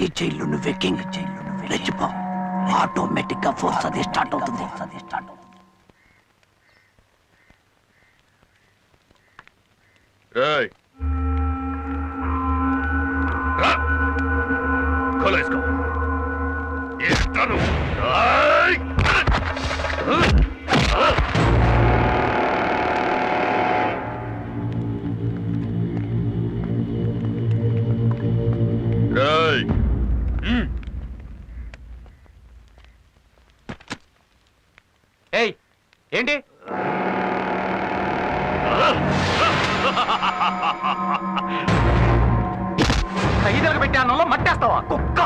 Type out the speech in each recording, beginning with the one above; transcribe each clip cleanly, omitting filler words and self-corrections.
ఈ జైలు నువ్వే king, రెచ్చిపో. Automatic గా ఫోర్స్ అది స్టార్ట్ అవుతుంది. ఏంటి ఖైదీలకు పెట్టే అన్నంలో మట్టేస్తావా కుక్క?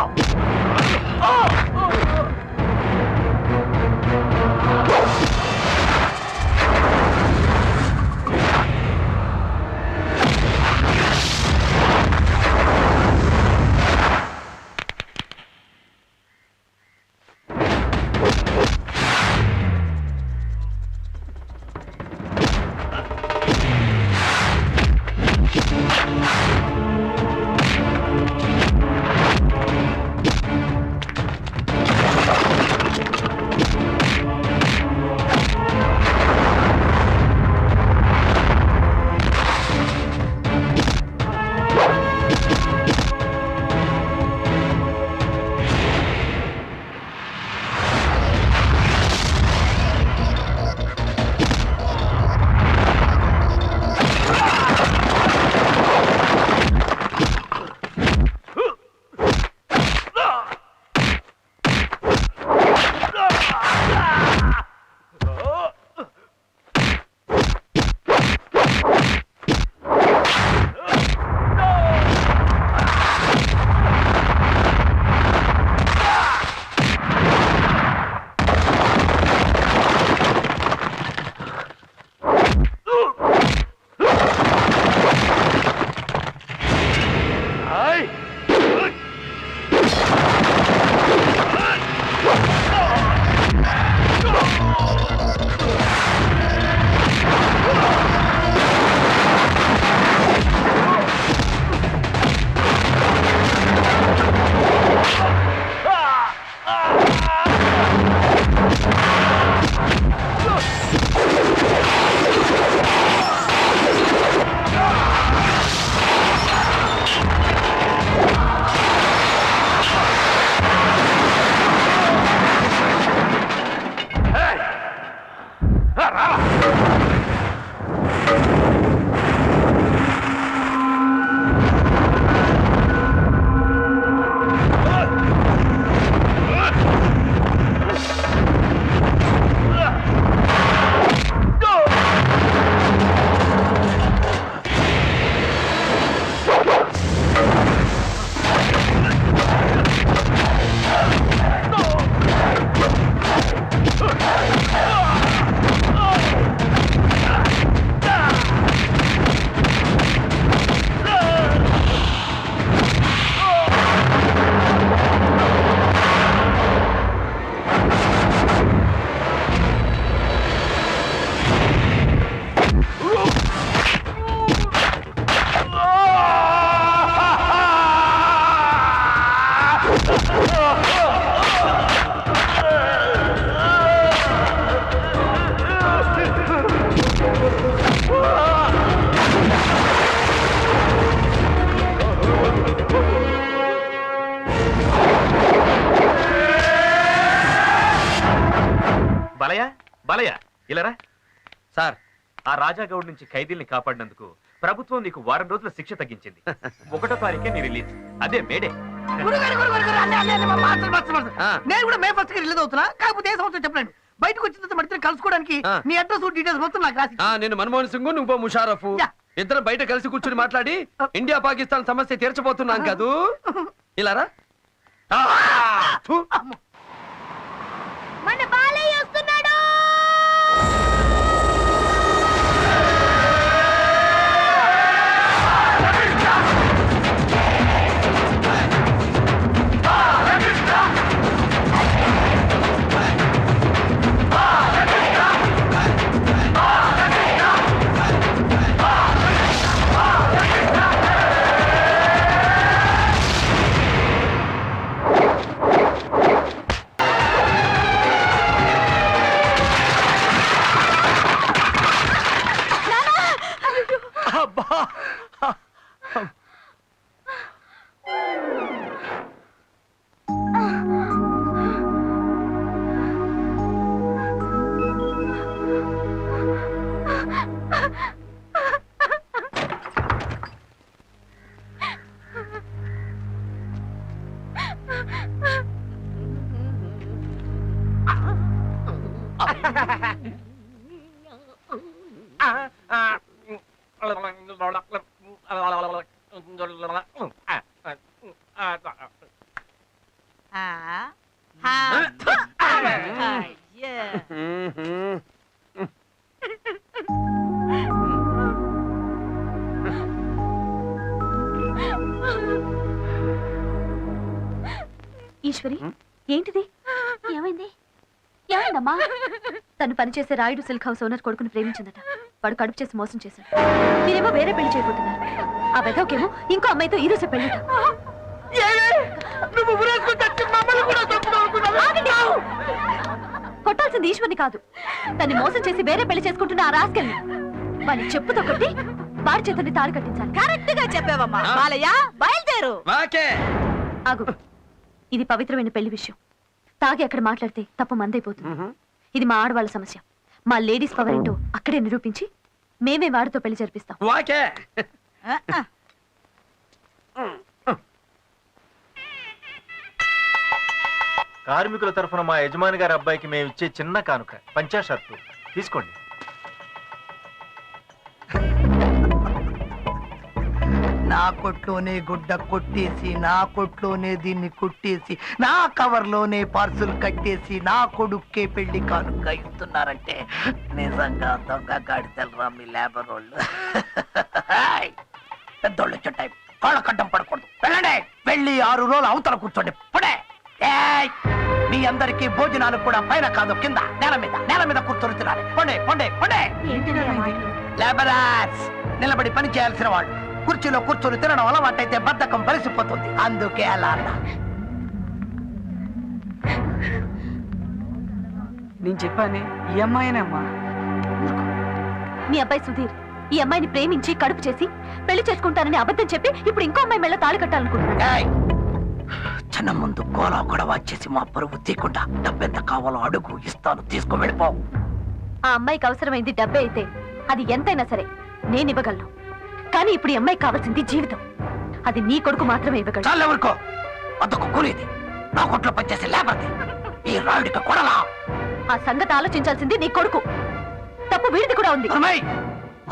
బలయ బలయ ఇలారా సార్. ఆ రాజాగౌడ్ నుంచి ఖైదీల్ని కాపాడినందుకు ప్రభుత్వం నీకు వారం రోజుల శిక్ష తగ్గించింది. 1వ తారీఖే నీ రిలీజ్. అదే మేడే. నేను కూడా మే 1st రిలీజ్ అవుతున్నా. కాకపోతే ఏ సంవత్సరం చెప్పండి. బయటకు వచ్చిన తర్వాత మడితే కలుసుకోవడానికి నీ అడ్రస్ డీటెయిల్స్ మొత్తం నాకు రాసి. నేను మన్మోహన్ సింగ్, నువ్వు ముషారఫ్, ఇద్దరం బయట కలిసి కూర్చుని మాట్లాడి ఇండియా పాకిస్తాన్ సమస్య తీర్చబోతున్నాం కాదు. ఇలారా మన బాలయ్య వస్తున్నాడు. ఈశ్వరి, ఏంటిది? ఏమైంది? ఏమైందమ్మా? తను పనిచేసే రాయుడు సిల్క్ హౌస్ ఓనర్ కొడుకుని ప్రేమించిందట. వాడు కడుపు చేసి మోసం చేశాడు. మీరేమో వేరే పెళ్లి చేయబోతున్నారు. ఆ వెదవకేమో ఇంకో అమ్మాయితో ఈ రోజు పెళ్ళట. కొట్టాల్సింది ఈశ్వర్ని కాదు, తన్ని మోసం చేసి వేరే పెళ్లి చేసుకుంటున్న ఆ రాస్కెల్ని. వాడిని చెప్పుతో కొట్టి వాడి చేతుల్ని తాడు కట్టించాలి. కరెక్ట్ గా చెప్పావమ్మా. బాలయ్య, బయలుదేరు. ఆగు, ఇది పవిత్రమైన పెళ్లి విషయం. తాగి అక్కడ మాట్లాడితే తప్పు మందైపోతుంది. ఇది మా ఆడవాళ్ళ సమస్య. మా లేడీస్ పవర్ ఏంటో అక్కడే నిరూపించి మేమే వాడితో పెళ్లి జరిపిస్తాం. కార్మికుల తరఫున మా యజమాని గారి అబ్బాయికి మేము ఇచ్చే చిన్న కానుక పంచా షర్టు తీసుకోండి. నా కొట్లోనే గుడ్డ కొట్టేసి, నా కొట్లోనే దీన్ని కుట్టేసి, నా కవర్లోనే పార్సుల్ కట్టేసి, నా కొడుక్కే పెళ్లి కానుక ఇస్తున్నారంటే నిజంగా దొంగ గాడిదలరా మీ లేబర్ వాళ్ళు. పెద్దోళ్ళు వచ్చే టైం కాళ్ళ కడ్డం పడకూడదు. వెళ్ళండి, వెళ్ళి 6 రోజులు అవతల కూర్చోండి. పడే మీ అందరికీ భోజనాలు కూడా పైన కాదు, కింద నేల మీద కూర్చొని తినాలి. పండే పండే పండే. లేబరర్స్, నిలబడి పని చేయాల్సిన వాళ్ళు కుర్చీలో కూర్చొని తినడం అలవాటైతే బద్ధకం బలిసిపోతుంది. అందుకే అలా అన్నా. నేను చెప్పాను, ఈ అమ్మాయినమ్మా. మీ అబ్బాయి సుధీర్ ఈ అమ్మాయిని ప్రేమించి కడుపు చేసి పెళ్లి చేసుకుంటానని అబద్ధం చెప్పి ఇప్పుడు ఇంకో అమ్మాయి మెళ్ళ తాళి కట్టాలనుకుంటున్నాడు. చిన్న ముందు గోలా కూడా వచ్చేసి మా పరువు తీయకుండా డబ్బెంత కావాలో అడుగు, ఇస్తాను, తీసుకో, వెళ్ళిపో. ఆ అమ్మాయికి అవసరమైంది డబ్బే అయితే అది ఎంతైనా సరే నేను ఇవ్వగలను. కానీ ఇప్పుడు ఈ అమ్మాయికి కావాల్సింది జీవితం. అది నీ కొడుకు మాత్రమే ఇవ్వగలడు. చాలు, ఎవరికో అదొక కూలీది, నా కొట్లో పనిచేసే లేబర్ది, ఈ రాయుడికి కొడలా. ఆ సంగతి ఆలోచించాల్సింది నీ కొడుకు. తప్పు వీడిది కూడా ఉంది.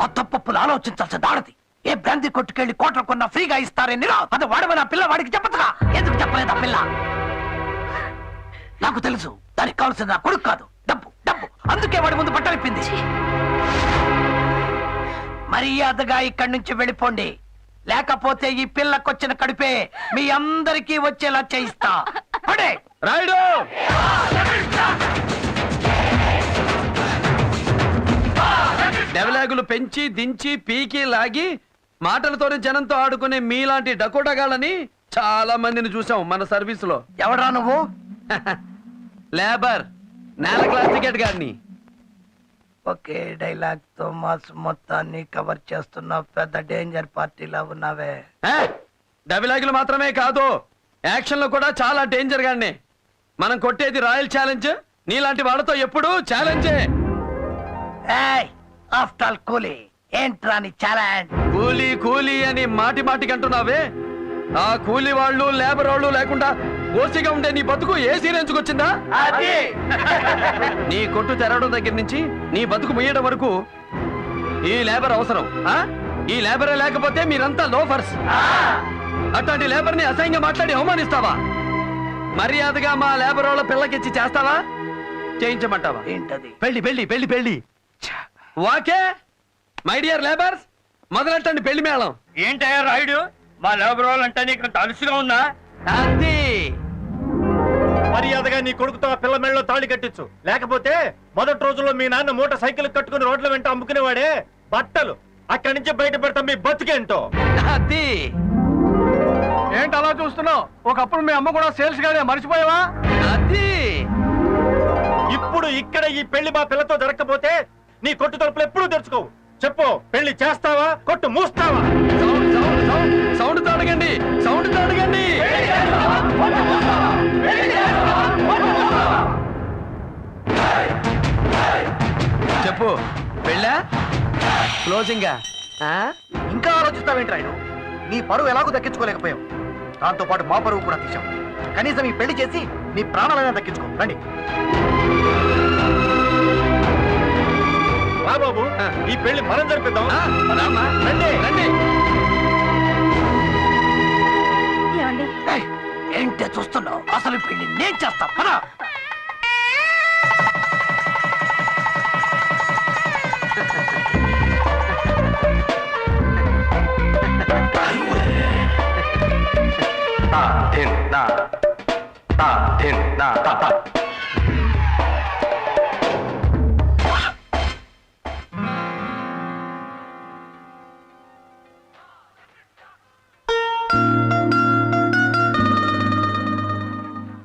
ఆ తప్పులు ఆలోచించాల్సి దాడది. ఏ బ్రాంతి కొట్టుకెళ్లి కోట్ల కొన్నా ఫ్రీగా ఇస్తారని అది వాడమని ఆ పిల్ల వాడికి చెప్పచ్చుగా. ఎందుకు చెప్పలేదు ఆ పిల్ల? నాకు తెలుసు, దానికి కావాల్సింది నా కొడుకు కాదు, డబ్బు డబ్బు. అందుకే వాడి ముందు పట్టలిప్పింది. మర్యాదగా ఇక్కడి నుంచి వెళ్ళిపోండి, లేకపోతే ఈ పిల్లకొచ్చిన కడుపే మీ అందరికీ వచ్చేలా చేయిస్తా. పడే రాయుడు, డెవలాగులు పెంచి దించి పీకి లాగి మాటలతోనే జనంతో ఆడుకునే మీలాంటి డకోటగాళ్ళని చాలా మందిని చూసాం మన సర్వీస్ లో. ఎవడ్రా నువ్వు? లేబర్, నేల క్లాస్ టికెట్ గారిని. ఒకే డైలాగ్ తో మాస్ మొత్తాన్ని కవర్ చేస్తున్న పెద్ద డేంజర్ పార్టీలా ఉన్నావే. డైలాగులు మాత్రమే కాదు, యాక్షన్ లో కూడా చాలా డేంజర్ గానే. మనం కొట్టేది రాయల్ ఛాలెంజ్. నీలాంటి వాళ్ళతో ఎప్పుడు ఛాలెంజే. ఆఫ్టర్ ఆల్ కూలీ ఏంట్రా నీ ఛాలెంజ్? కూలీ కూలీ అని మాటి మాటికి అంటున్నావే. ఆ కూలీ వాళ్ళు లేబర్ వాళ్ళు లేకుండా ఓసిగా ఉండే నీ బతుకు ఏ సీరెంచుకొచ్చిందా? నీ కొట్టు తెరవడం దగ్గర నుంచి నీ బతుకు ముయ్యడం వరకు ఈ లేబర్ అవసరం. ఈ లేబరే లేకపోతే మీరంతా లోఫర్స్. అట్లాంటి లేబర్ ని అసహ్యంగా మాట్లాడి అవమానిస్తావా? మర్యాదగా మా లేబర్ వాళ్ళ పిల్లకిచ్చి చేస్తావా, చేయించమంటావా? ఏంటది? పెళ్లి పెళ్లి పెళ్లి పెళ్లి. వాకే మై డియర్ లేబర్స్, మొదలెట్టండి పెళ్లి మేళం. ఏంటయ్యా రాయుడు, మా లేబర్ వాళ్ళంటే నీకు అలుసుగా ఉందా? అది మర్యాదగా నీ కొడుకుతో ఆ పిల్ల మెళ్ళలో తాళి కట్టించు, లేకపోతే మొదటి రోజుల్లో మీ నాన్న మూట సైకిల్ కట్టుకుని రోడ్ల వెంట అమ్ముకునేవాడే బట్టలు అక్కడి నుంచి బయట పెడతాం మీ బతుకేంటో. అది ఏంటి అలా చూస్తున్నావు? ఒకప్పుడు మీ అమ్మ కూడా సేల్స్ గానే మర్చిపోయావా? అది ఇప్పుడు ఇక్కడ ఈ పెళ్లి మా పిల్లతో జరగకపోతే నీ కొట్టు తలుపులు ఎప్పుడూ తెరుచుకోవు. చెప్పు, పెళ్లి చేస్తావా, కొట్టు మూస్తావా? సౌండ్ సౌండ్ సౌండ్ సౌండ్ తో అడగండి, సౌండ్ తో అడగండి. చెప్పు, పెళ్ళా క్లోజింగా? ఇంకా ఆలోచిస్తావేంటి రాయుడు? నీ పరువు ఎలాగో దక్కించుకోలేకపోయావు. దాంతో పాటు మా పరువు కూడా తీశాం. కనీసం ఈ పెళ్లి చేసి నీ ప్రాణాలైనా దక్కించుకో. రండి. రా బాబు, ఈ పెళ్లి మనం జరిపిద్దాం. రండి. రండి. ఏమండి ఏయ్, ఏంటే చూస్తున్నావు? అసలు ఈ పెళ్లి నేను చేస్తా. పద.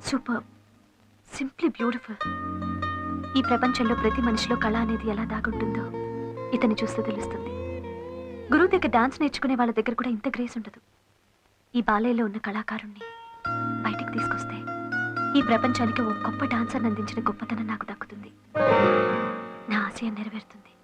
Super, simply beautiful. ఈ ప్రపంచంలో ప్రతి మనిషిలో కళ అనేది ఎలా దాగుంటుందో ఇతన్ని చూస్తే తెలుస్తుంది. గురువు దగ్గర డాన్స్ నేర్చుకునే వాళ్ళ దగ్గర కూడా ఇంత గ్రేస్ ఉండదు. ఈ బాలయ్యలో ఉన్న కళాకారుణ్ణి బయటికి తీసుకొస్తే ఈ ప్రపంచానికి ఓ గొప్ప డాన్సర్ని అందించిన గొప్పతనం నాకు దక్కుతుంది. నా ఆశయం నెరవేరుతుంది.